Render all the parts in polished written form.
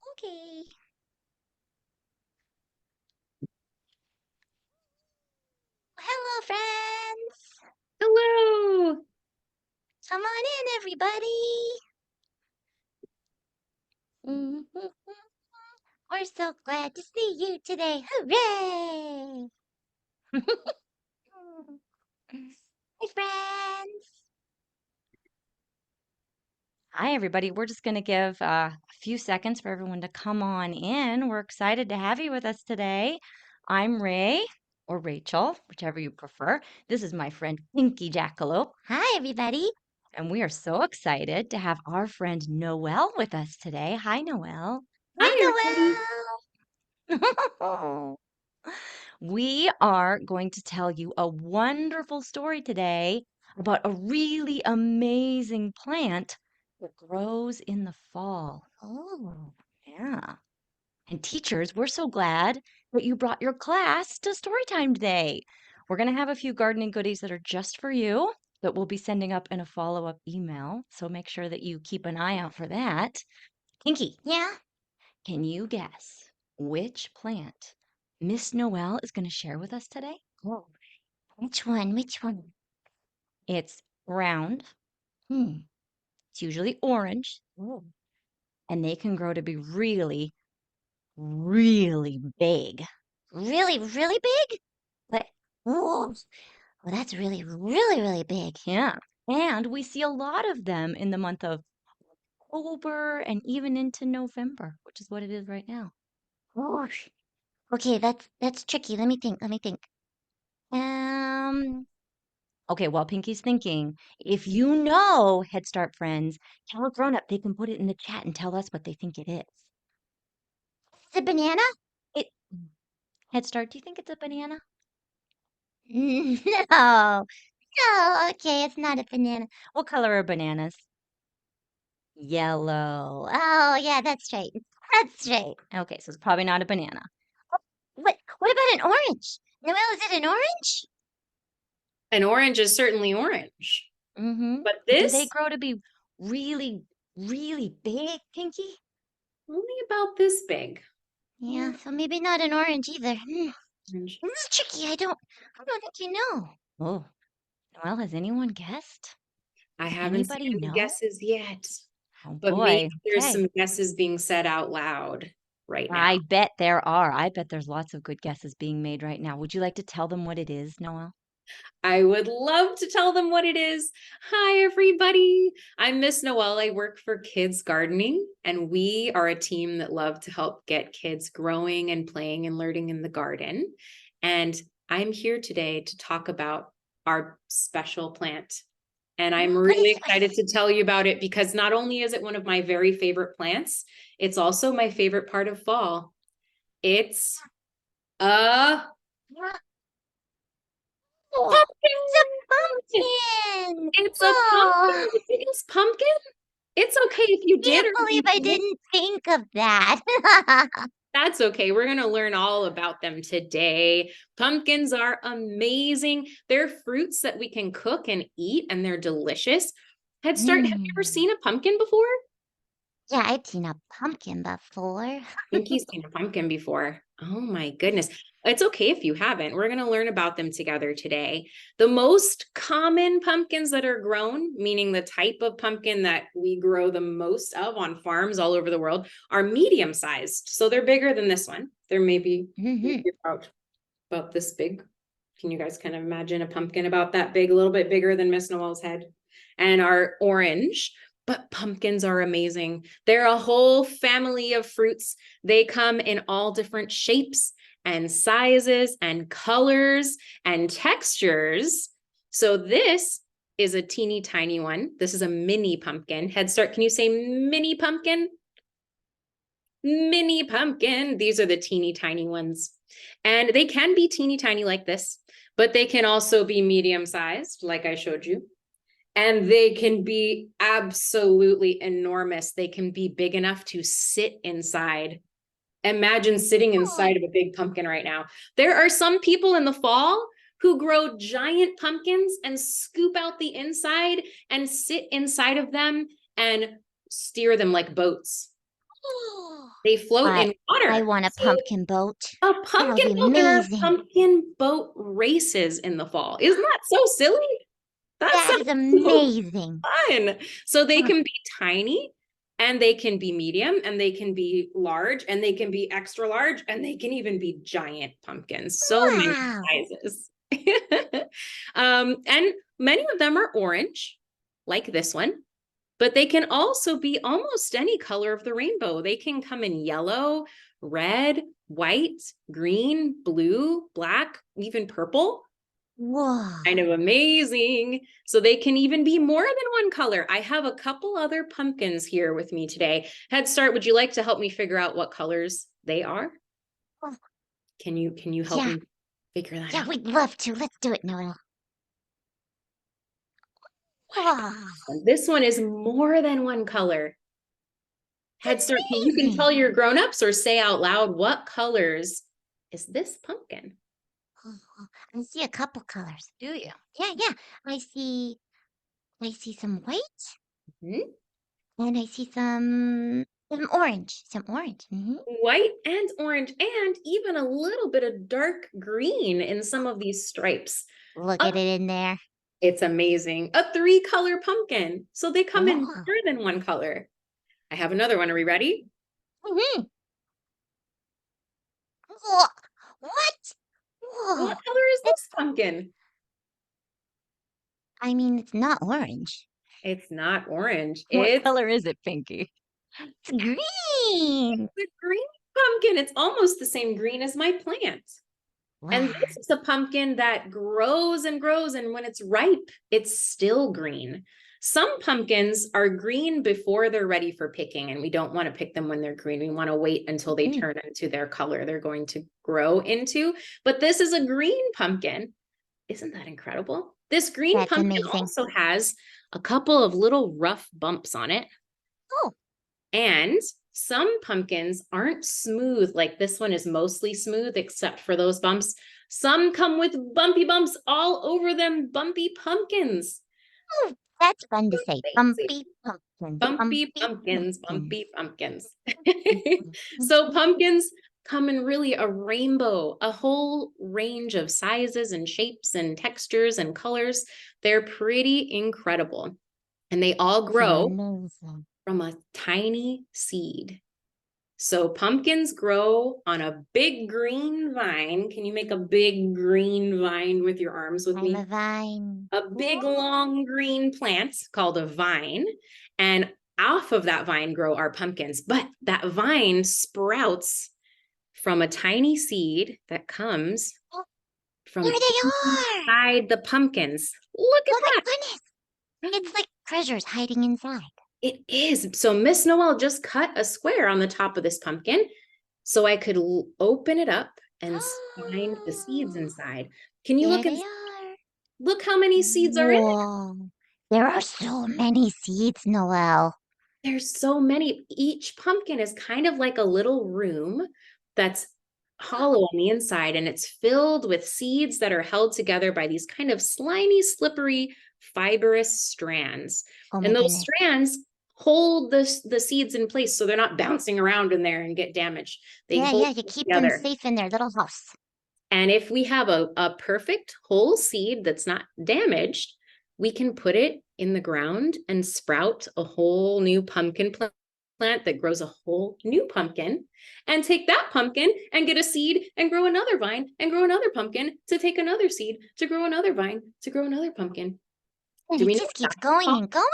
Okay. Hello, friends. Hello. Come on in, everybody. Mhm. We're so glad to see you today. Hooray! Hey, friends. Hi, everybody. We're just going to give a few seconds for everyone to come on in. We're excited to have you with us today. I'm Ray or Rachel, whichever you prefer. This is my friend Pinky Jackalope, Hi, everybody. and we are so excited to have our friend Noelle with us today. Hi, Noelle. Hi, Hi, Noelle. We are going to tell you a wonderful story today about a really amazing plant that grows in the fall. Noelle. Oh, Yeah. And teachers, we're so glad that you brought your class to Storytime today. We're going to have a few gardening goodies that are just for you that we'll be sending up in a follow-up email. So make sure that you keep an eye out for that. Pinky, yeah. can you guess which plant Miss Noel is going to share with us today? Oh, which one? Which one? It's round. It's usually orange, Oh, and they can grow to be really, really big. really, really big? But, oh, well, that's really, really, really big. Yeah. And we see a lot of them in the month of October and even into November, which is what it is right now. Oh, okay, that's tricky. Let me think. Let me think. Um, Okay, while Pinky's thinking, if you know Head Start friends, tell a grown up they can put it in the chat and tell us what they think it is. is it banana? It Head Start, do you think it's a banana? No. No, okay, it's not a banana. What color are bananas? Yellow. Oh, yeah, that's right. That's right. Okay, so it's probably not a banana. What about an orange? Noel, is it an orange? An orange is certainly orange. Mm-hmm. But But this do they grow to be really, really big, Pinky? only about this big. Yeah, so maybe not an orange either. Orange. This is tricky. I don't think you know. Oh, well, has anyone guessed? I Does haven't seen anybody any know? guesses yet, Oh but maybe boy. there's Okay. some guesses being said out loud right now. I bet there are. I bet there's lots of good guesses being made right now. Would you like to tell them what it is, Noel? I would love to tell them what it is. Hi, everybody. I'm Miss Noelle. I work for Kids Gardening, and we are a team that love to help get kids growing and playing and learning in the garden. And I'm here today to talk about our special plant. And I'm What really is excited to tell you about it because not only is it one of my very favorite plants, it's also my favorite part of fall. It's a it? Oh, it's a pumpkin. pumpkin. It's a pumpkin. Oh, The biggest pumpkin. It's okay if you did can't or if believe you I didn't. didn't think of that. That's okay. We're going to learn all about them today. Pumpkins are amazing. They're fruits that we can cook and eat, and they're delicious. Head Start, have you ever Mm. seen a pumpkin before? Yeah, I've seen a pumpkin before. Pinky's seen a pumpkin before. Oh my goodness. It's okay if you haven't. We're going to learn about them together today. The most common pumpkins that are grown, meaning the type of pumpkin that we grow the most of on farms all over the world, are medium sized. So they're bigger than this one. They're maybe Hmm. about this big. Can you guys kind of imagine a pumpkin about that big, a little bit bigger than Miss Noel's head? And are orange. But pumpkins are amazing. They're a whole family of fruits. They come in all different shapes and sizes and colors and textures. So this is a teeny tiny one. This is a mini pumpkin. Head Start, can you say mini pumpkin? Mini pumpkin. These are the teeny tiny ones. And they can be teeny tiny like this, but they can also be medium sized, like I showed you. And they can be absolutely enormous. They can be big enough to sit inside. Imagine sitting Oh, inside of a big pumpkin right now. There are some people in the fall who grow giant pumpkins and scoop out the inside and sit inside of them and steer them like boats. They float I in I water. want a So pumpkin boat. a That would pumpkin be boat, there are amazing. pumpkin boat races in the fall. Isn't that so silly? That That sounds is so amazing. fun. So they Oh, can be tiny and they can be medium and they can be large and they can be extra large and they can even be giant pumpkins. So many wow. sizes. And many of them are orange, like this one, but they can also be almost any color of the rainbow. They can come in yellow, red, white, green, blue, black, even purple. Kind Whoa. of amazing. So they can even be more than one color. I have a couple other pumpkins here with me today. Head Start, would you like to help me figure out what colors they are? Oh, Can you help yeah. me figure that Yeah, out? we'd love to. Let's do it, Noel. Wow. This one is more than one color. Head Start, you can Amazing. tell your grown-ups or say out loud, what colors is this pumpkin? Oh, I see a couple colors. Do you? Yeah, yeah. I see some white Hmm? and I see some orange. Some orange. White and orange, and even a little bit of dark green in some of these stripes. Look A at it in there. It's amazing. A 3-color pumpkin. So they come in Wow. more than one color. I have another one. Are we ready? Mhm. Wha- What? Whoa. What color is It, this pumpkin? I mean, it's not orange. It's not orange. What It's color is it, Pinky? It's green. the green pumpkin. It's almost the same green as my plant. And Wow. this is a pumpkin that grows and grows. And when it's ripe, it's still green. Some pumpkins are green before they're ready for picking, and we don't want to pick them when they're green. We want to wait until they turn into their color they're going to grow into. But this is a green pumpkin. Isn't that incredible? This green That's pumpkin amazing. also has a couple of little rough bumps on it. Oh, And some pumpkins aren't smooth, like this one is mostly smooth, except for those bumps. Some come with bumpy bumps all over them, bumpy pumpkins. oh, that's fun to say. Amazing. Bumpy pumpkins. Bumpy Bumpy pumpkins, pumpkins. bumpy pumpkins. Mhm, So mhm. pumpkins come in really a rainbow, a whole range of sizes and shapes and textures and colors. They're pretty incredible. And they all It's grow amazing. from a tiny seed. So pumpkins grow on a big green vine. Can you make a big green vine with your arms with I'm me? a vine. A big long green plant called a vine. And off of that vine grow our pumpkins. But that vine sprouts from a tiny seed that comes Oh, there from they are. inside the pumpkins. Look Oh my at goodness. that. It's like treasures hiding inside. It is. So Miss Noel just cut a square on the top of this pumpkin so I could open it up and find the seeds Oh, inside. Can you there look and they are. look how many seeds are in there? Whoa. There are so many seeds, Noel. There's so many. Each pumpkin is kind of like a little room that's hollow on the inside, and it's filled with seeds that are held together by these kind of slimy, slippery, fibrous strands. Oh my And those goodness. strands hold the seeds in place so they're not bouncing around in there and get damaged. They Yeah, hold yeah, you them keep them together. safe in their little house. And if we have a perfect whole seed that's not damaged, we can put it in the ground and sprout a whole new pumpkin plant that grows a whole new pumpkin, and take that pumpkin and get a seed and grow another vine and grow another pumpkin to take another seed to grow another vine to grow another pumpkin. And Do it we know just what keeps that's going called? and going.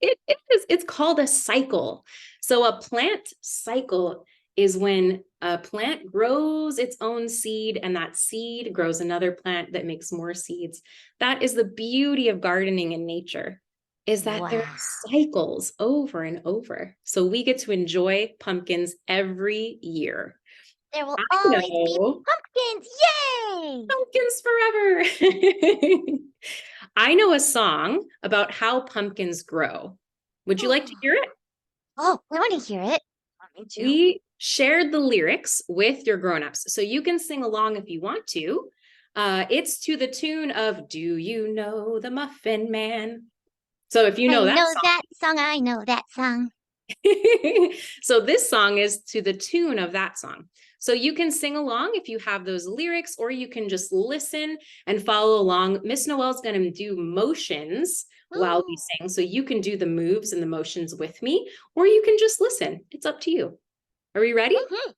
It is. It's called a cycle. So a plant cycle is when a plant grows its own seed and that seed grows another plant that makes more seeds. That is the beauty of gardening in nature, is that there are Wow. cycles over and over. So we get to enjoy pumpkins every year. There will I always be know pumpkins. Yay! pumpkins forever. I know a song about how pumpkins grow. Would you like to hear it? Oh, I want to hear it. Me too. We shared the lyrics with your grown-ups, so you can sing along if you want to. It's to the tune of "Do You Know the Muffin Man?" So if you I know that know song, that song. I know that song. So this song is to the tune of that song. So you can sing along if you have those lyrics, or you can just listen and follow along. Miss Noel's going to do motions while we Ooh. sing. So you can do the moves and the motions with me, or you can just listen. It's up to you. Are we ready? Yeah,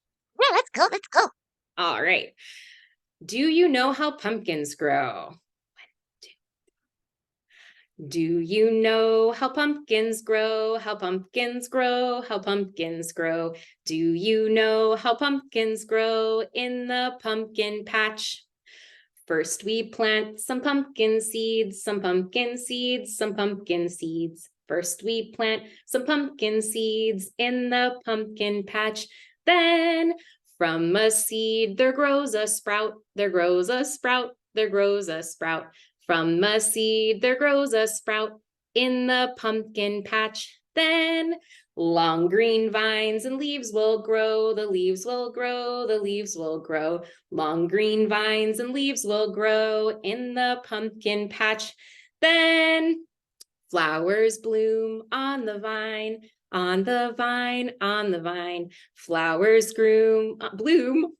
let's go. Let's go. All right. Do you know how pumpkins grow? Do you know how pumpkins grow? How pumpkins grow? How pumpkins grow? Do you know how pumpkins grow in the pumpkin patch? First, we plant some pumpkin seeds, some pumpkin seeds, some pumpkin seeds. First, we plant some pumpkin seeds in the pumpkin patch. Then, from a seed, there grows a sprout, there grows a sprout, there grows a sprout. From a seed, there grows a sprout in the pumpkin patch. Then, long green vines and leaves will grow, the leaves will grow, the leaves will grow. Long green vines and leaves will grow in the pumpkin patch. Then flowers bloom on the vine, on the vine, on the vine. Flowers bloom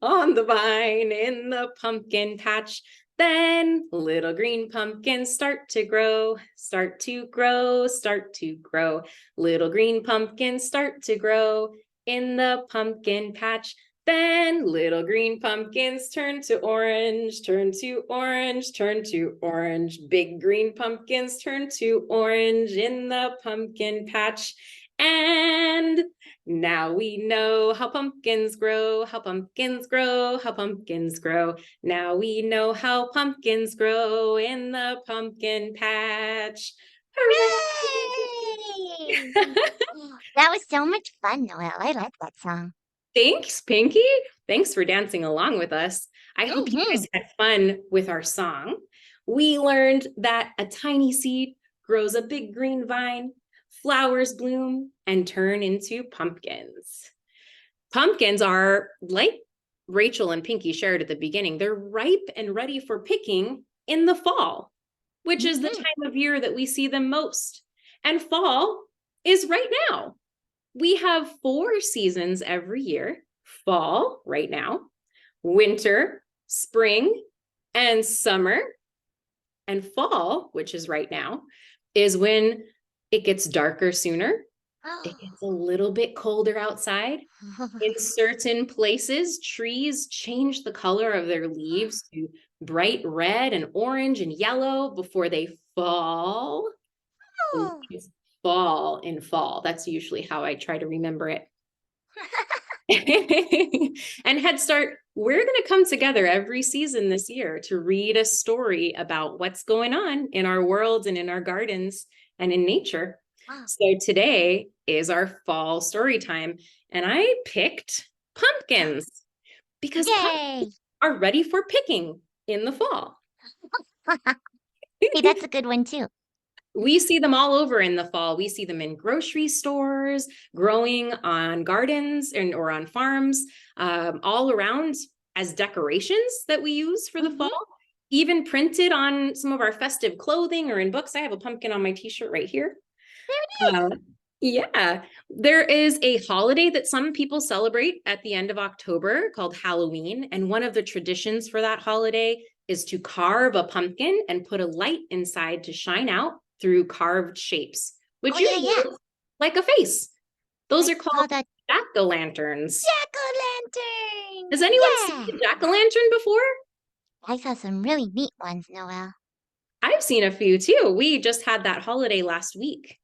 on the vine in the pumpkin patch. Then little green pumpkins start to grow, start to grow, start to grow. Little green pumpkins start to grow in the pumpkin patch. Then little green pumpkins turn to orange, turn to orange, turn to orange. Big green pumpkins turn to orange in the pumpkin patch. And now we know how pumpkins grow, how pumpkins grow, how pumpkins grow. Now we know how pumpkins grow in the pumpkin patch. Hooray! Hooray! That was so much fun, Noel. I like that song. Thanks, Pinky. Thanks for dancing along with us. I hope you Mm-hmm. guys had fun with our song. We learned that a tiny seed grows a big green vine, flowers bloom, and turn into pumpkins. Pumpkins are, like Rachel and Pinky shared at the beginning, they're ripe and ready for picking in the fall, which is the Mm-hmm. time of year that we see them most. And fall is right now. We have 4 seasons every year: fall, right now, winter, spring, and summer. And fall, which is right now, is when it gets darker sooner. It gets a little bit colder outside. In certain places, trees change the color of their leaves to bright red and orange and yellow before they fall. The leaves fall in fall. That's usually how I try to remember it. And Head Start, we're going to come together every season this year to read a story about what's going on in our worlds and in our gardens and in nature. Wow. So today is our fall story time, and I picked pumpkins because Yay! pumpkins are ready for picking in the fall. Hey, that's a good one too. We see them all over in the fall. We see them in grocery stores, growing on gardens or on farms, all around as decorations that we use for the Mm-hmm. fall, even printed on some of our festive clothing or in books. I have a pumpkin on my t-shirt right here. There it is. Yeah, there is a holiday that some people celebrate at the end of October called Halloween. And one of the traditions for that holiday is to carve a pumpkin and put a light inside to shine out through carved shapes, which Oh, yeah, usually yeah. look like a face. Those I are called saw that jack-o'-lanterns. jack-o'-lantern. Has anyone seen Yeah. a jack-o'-lantern before? I saw some really neat ones, Noel. I've seen a few too. We just had that holiday last week.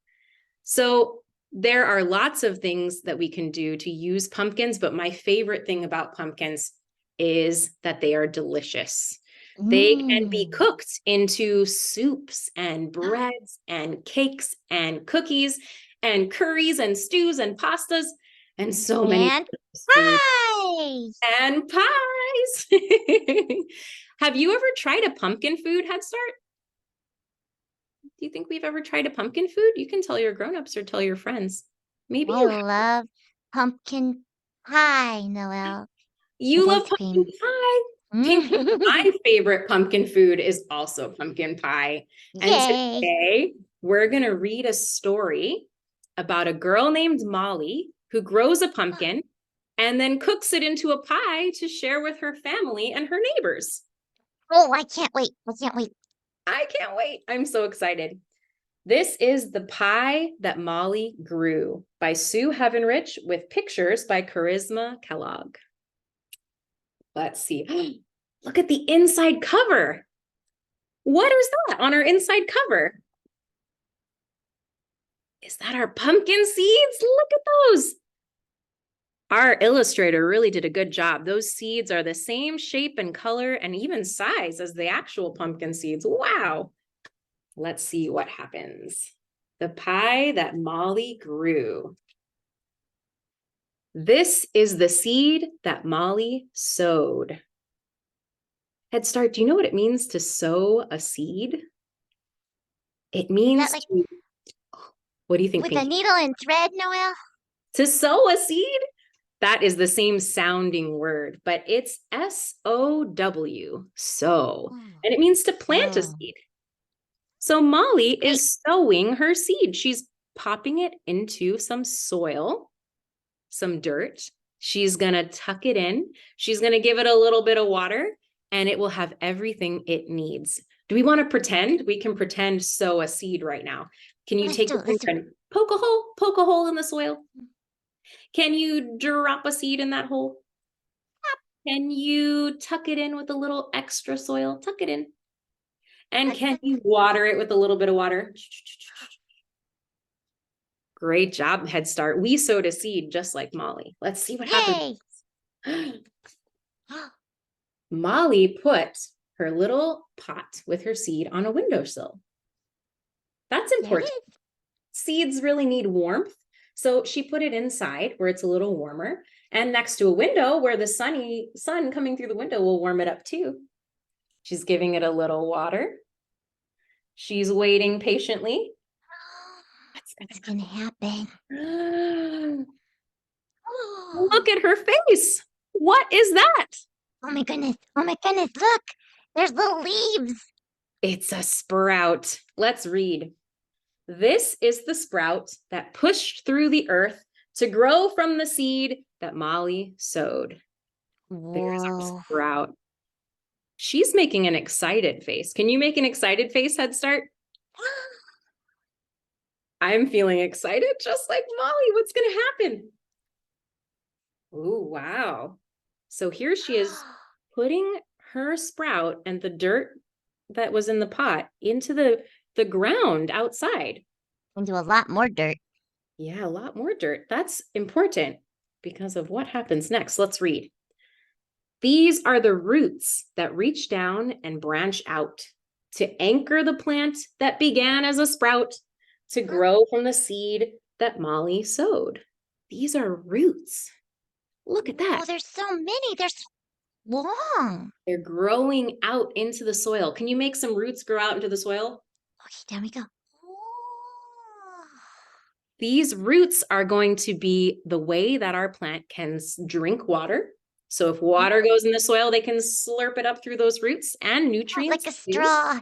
So there are lots of things that we can do to use pumpkins, but my favorite thing about pumpkins is that they are delicious. They can be Mm. cooked into soups and breads and cakes and cookies and curries and stews and pastas and so many And foods fries. and pies. Have you ever tried a pumpkin food, Head Start? Do you think we've ever tried a pumpkin food? You can tell your grown-ups or tell your friends. Maybe I you have. love pumpkin pie, Noel, You with love ice pumpkin cream. pie. Pinky, my favorite pumpkin food is also pumpkin pie. And Yay. today we're going to read a story about a girl named Molly who grows a pumpkin and then cooks it into a pie to share with her family and her neighbors. Oh, I can't wait. I can't wait. I can't wait. I'm so excited. This is The Pie That Molly Grew by Sue Heavenrich with pictures by Charisma Kellogg. Let's see. Look at the inside cover. What is that on our inside cover? Is that our pumpkin seeds? Look at those. Our illustrator really did a good job. Those seeds are the same shape and color and even size as the actual pumpkin seeds. Wow. Let's see what happens. The pie that Molly grew. This is the seed that Molly sowed. Head Start, do you know what it means to sow a seed? It means like to, what do you think, with Pinky? a needle and thread, Noelle? To sow a seed? That is the same sounding word, but it's S-O-W, sow, and it means to plant a seed. So Molly is sowing her seed. She's popping it into some soil, some dirt. She's gonna tuck it in. She's gonna give it a little bit of water, and it will have everything it needs. Do we want to pretend? We can pretend sow a seed right now. Can you take a and poke a hole in the soil? Can you drop a seed in that hole? Can you tuck it in with a little extra soil? Tuck it in. And can you water it with a little bit of water? Great job, Head Start. We sowed a seed just like Molly. Let's see what happens. Molly put her little pot with her seed on a windowsill. That's important. Seeds really need warmth. So she put it inside where it's a little warmer and next to a window where the sun coming through the window will warm it up too. She's giving it a little water. She's waiting patiently. What's gonna happen? Look at her face. What is that? Oh my goodness. Oh my goodness. Look, there's little leaves. It's a sprout. Let's read. This is the sprout that pushed through the earth to grow from the seed that Molly sowed. There's our sprout. She's making an excited face. Can you make an excited face, Head Start? I'm feeling excited just like Molly. What's going to happen? Oh, wow. So here she is putting her sprout and the dirt that was in the pot into the ground outside. Into a lot more dirt. Yeah, a lot more dirt. That's important because of what happens next. Let's read. These are the roots that reach down and branch out to anchor the plant that began as a sprout to grow from the seed that Molly sowed. These are roots. Look at that. Oh, there's so many. They're so long. They're growing out into the soil. Can you make some roots grow out into the soil? Okay, down we go. These roots are going to be the way that our plant can drink water. So if water goes in the soil, they can slurp it up through those roots and nutrients. Like a straw.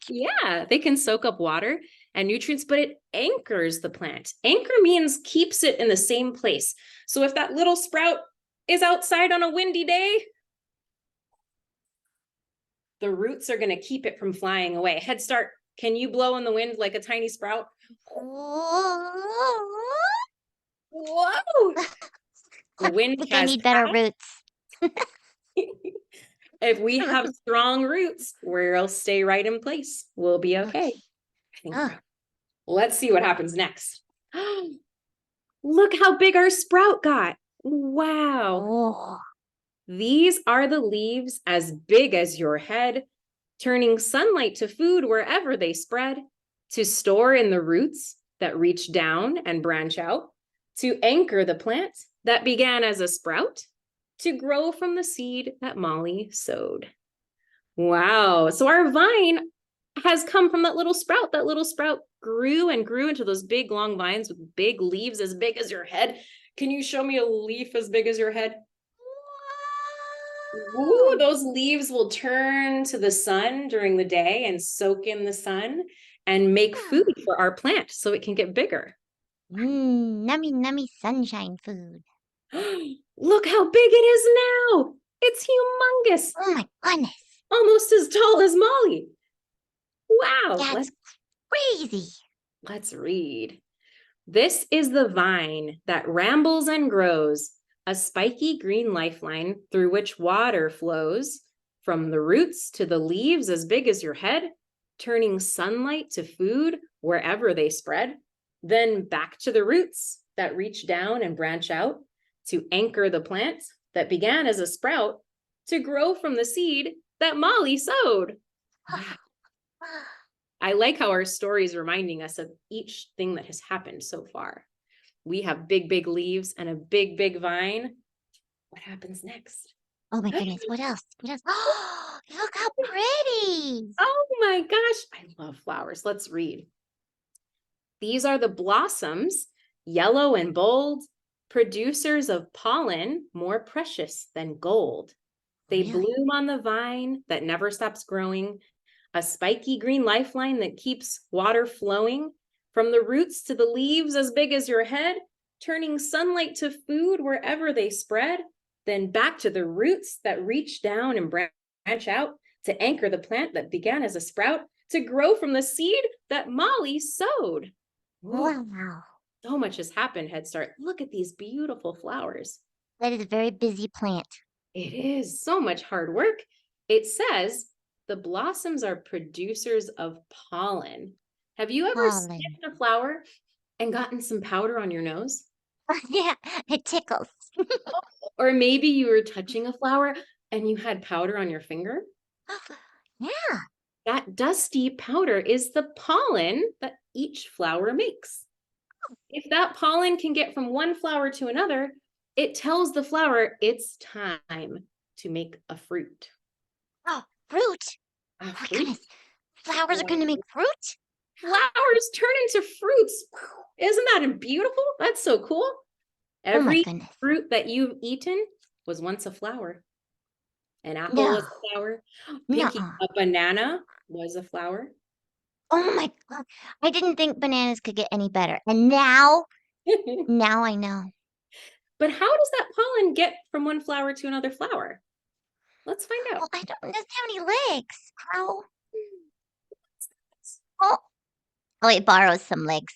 Yeah, they can soak up water and nutrients, but it anchors the plant. Anchor means keeps it in the same place. So if that little sprout is outside on a windy day, the roots are going to keep it from flying away. Head Start, can you blow in the wind like a tiny sprout? Whoa! The wind I need better roots. If we have strong roots, we'll stay right in place. We'll be okay. Let's see what happens next. Look how big our sprout got. Wow. These are the leaves as big as your head, turning sunlight to food wherever they spread, to store in the roots that reach down and branch out, to anchor the plant that began as a sprout, to grow from the seed that Molly sowed. Wow. So our vine has come from that little sprout. That little sprout grew and grew into those big long vines with big leaves as big as your head. Can you show me a leaf as big as your head? Ooh, those leaves will turn to the sun during the day and soak in the sun and make food for our plant so it can get bigger. Nummy, nummy sunshine food. Look how big it is now. It's humongous, Oh my goodness. almost as tall as Molly. Wow. That's crazy. Let's read. This is the vine that rambles and grows, a spiky green lifeline through which water flows from the roots to the leaves as big as your head, turning sunlight to food wherever they spread, then back to the roots that reach down and branch out to anchor the plant that began as a sprout to grow from the seed that Molly sowed. I like how our story is reminding us of each thing that has happened so far. We have big, big leaves and a big, big vine. What happens next? Oh my goodness. What else? What else? Oh, look how pretty. Oh my gosh, I love flowers. Let's read. These are the blossoms, yellow and bold, producers of pollen more precious than gold. They Really? bloom on the vine that never stops growing, a spiky green lifeline that keeps water flowing from the roots to the leaves as big as your head, turning sunlight to food wherever they spread, then back to the roots that reach down and branch out to anchor the plant that began as a sprout to grow from the seed that Molly sowed. Ooh, Wow. so much has happened, Head Start. Look at these beautiful flowers. That is a very busy plant. It is so much hard work. It says the blossoms are producers of pollen. Have you ever Pollen. sniffed a flower and gotten some powder on your nose? Yeah, it tickles. Or maybe you were touching a flower and you had powder on your finger? Yeah. That dusty powder is the pollen that each flower makes. If that pollen can get from one flower to another, it tells the flower it's time to make a fruit. Oh, fruit. A Oh my fruit. goodness. Flowers are going to make fruit? Flowers turn into fruits. Isn't that beautiful? That's so cool. Oh my Every goodness. fruit that you've eaten was once a flower. An apple No. was a flower. Pinky, Nuh-uh. a banana was a flower. Oh my God. I didn't think bananas could get any better. And now I know. But how does that pollen get from one flower to another flower? Let's find out. Well, I don't just have any legs. How? Oh, it borrows some legs.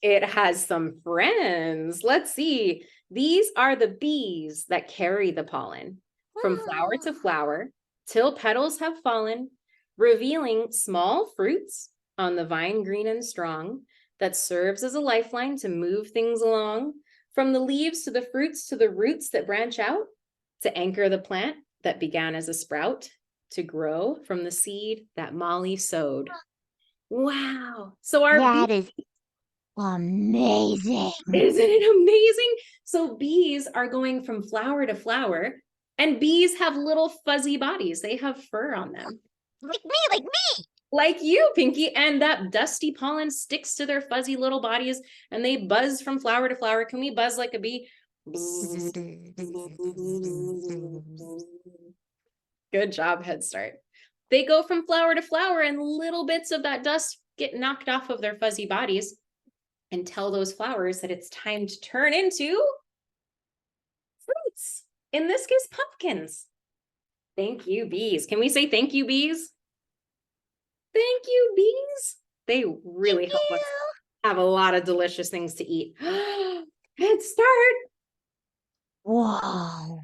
It has some friends. Let's see. These are the bees that carry the pollen from flower to flower till petals have fallen, revealing small fruits on the vine green and strong that serves as a lifeline to move things along from the leaves to the fruits to the roots that branch out to anchor the plant that began as a sprout to grow from the seed that Molly sowed. Wow. So our That is amazing. isn't it amazing? So bees are going from flower to flower, and bees have little fuzzy bodies. They have fur on them. Like me. Like you, Pinky, and that dusty pollen sticks to their fuzzy little bodies, and they buzz from flower to flower. Can we buzz like a bee? Good job, Head Start. They go from flower to flower, and little bits of that dust get knocked off of their fuzzy bodies and tell those flowers that it's time to turn into fruits. In this case, pumpkins. Thank you, bees. Can we say thank you, bees? Thank you, bees. They really help us have a lot of delicious things to eat. Head Start. Whoa.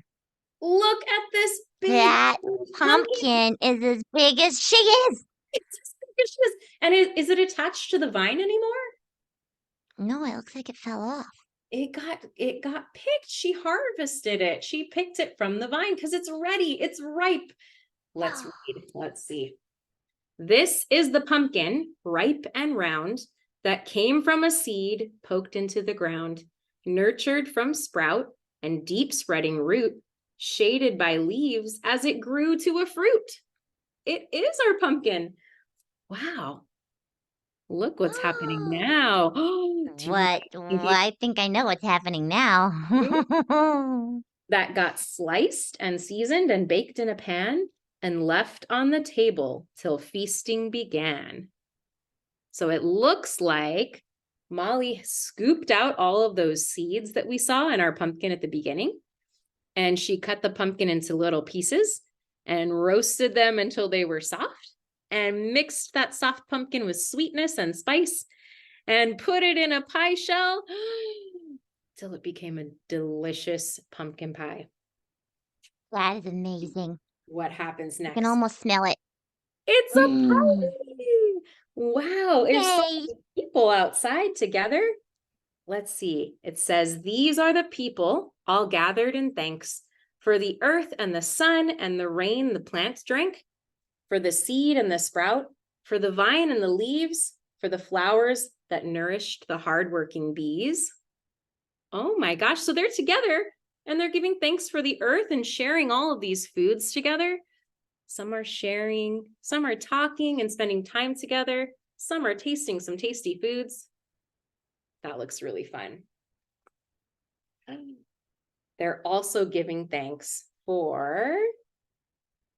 Look at this big That pumpkin is as big as she is. It's as big as she is. And is it attached to the vine anymore? No, it looks like it fell off. It got picked. She harvested it. She picked it from the vine because it's ready. It's ripe. Let's read. Let's see. This is the pumpkin, ripe and round, that came from a seed poked into the ground, nurtured from sprout and deep spreading root, shaded by leaves as it grew to a fruit. It is our pumpkin. Wow. Look what's happening now. What? I think I know what's happening now. That got sliced and seasoned and baked in a pan and left on the table till feasting began. So it looks like Molly scooped out all of those seeds that we saw in our pumpkin at the beginning, and she cut the pumpkin into little pieces and roasted them until they were soft, and mixed that soft pumpkin with sweetness and spice and put it in a pie shell till it became a delicious pumpkin pie. That is amazing. What happens I next? can almost smell it. It's a Mm. party. Wow. There's so Yay. many people outside together. Let's see. It says, these are the people all gathered in thanks for the earth and the sun and the rain the plants drank, for the seed and the sprout, for the vine and the leaves, for the flowers that nourished the hardworking bees. Oh my gosh. So they're together and they're giving thanks for the earth and sharing all of these foods together. Some are sharing, some are talking and spending time together. Some are tasting some tasty foods. That looks really fun. They're also giving thanks for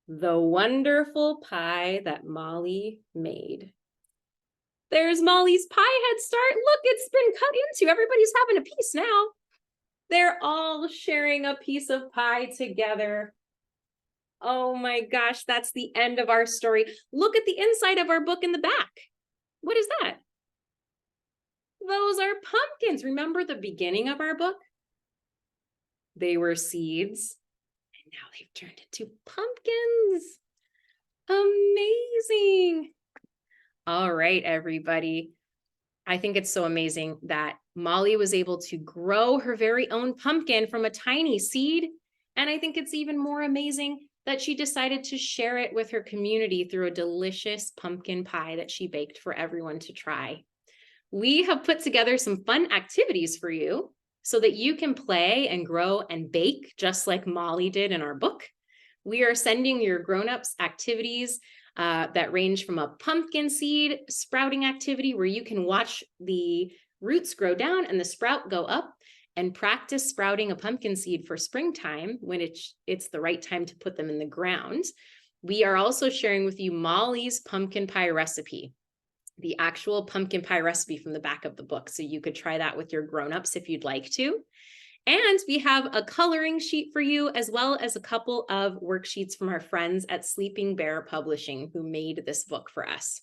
the wonderful pie that Molly made. There's Molly's pie head start. Look, it's been cut into. Everybody's having a piece now. They're all sharing a piece of pie together. Oh my gosh, that's the end of our story. Look at the inside of our book in the back. What is that? Those are pumpkins. Remember the beginning of our book? They were seeds, and now they've turned into pumpkins. Amazing. All right, everybody. I think it's so amazing that Molly was able to grow her very own pumpkin from a tiny seed. And I think it's even more amazing that she decided to share it with her community through a delicious pumpkin pie that she baked for everyone to try. We have put together some fun activities for you so that you can play and grow and bake just like Molly did in our book. We are sending your grown-ups activities that range from a pumpkin seed sprouting activity where you can watch the roots grow down and the sprout go up, and practice sprouting a pumpkin seed for springtime when it's the right time to put them in the ground. We are also sharing with you Molly's pumpkin pie recipe, the actual pumpkin pie recipe from the back of the book. So you could try that with your grown-ups if you'd like to. And we have a coloring sheet for you, as well as a couple of worksheets from our friends at Sleeping Bear Publishing who made this book for us.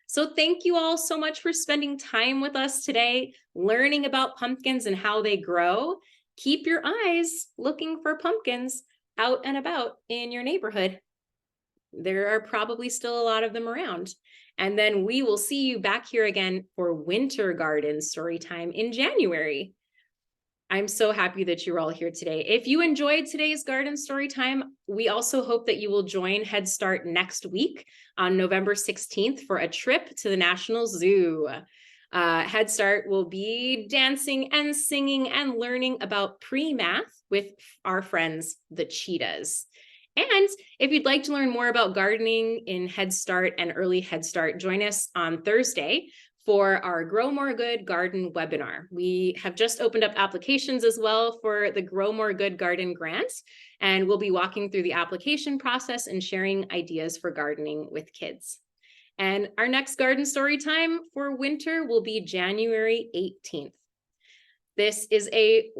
So thank you all so much for spending time with us today, learning about pumpkins and how they grow. Keep your eyes looking for pumpkins out and about in your neighborhood. There are probably still a lot of them around. And then we will see you back here again for Winter Garden Storytime in January. I'm so happy that you're all here today. If you enjoyed today's garden story time, we also hope that you will join Head Start next week on November 16th for a trip to the National Zoo. Head Start will be dancing and singing and learning about pre-math with our friends, the cheetahs. And if you'd like to learn more about gardening in Head Start and early Head Start, join us on Thursday for our Grow More Good Garden webinar. We have just opened up applications as well for the Grow More Good Garden Grant, and we'll be walking through the application process and sharing ideas for gardening with kids. And our next garden story time for winter will be January 18th. This is a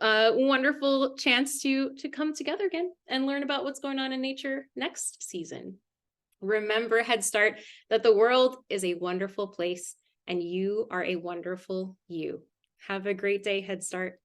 wonderful chance to come together again and learn about what's going on in nature next season. Remember, Head Start, that the world is a wonderful place and you are a wonderful you. Have a great day, Head Start.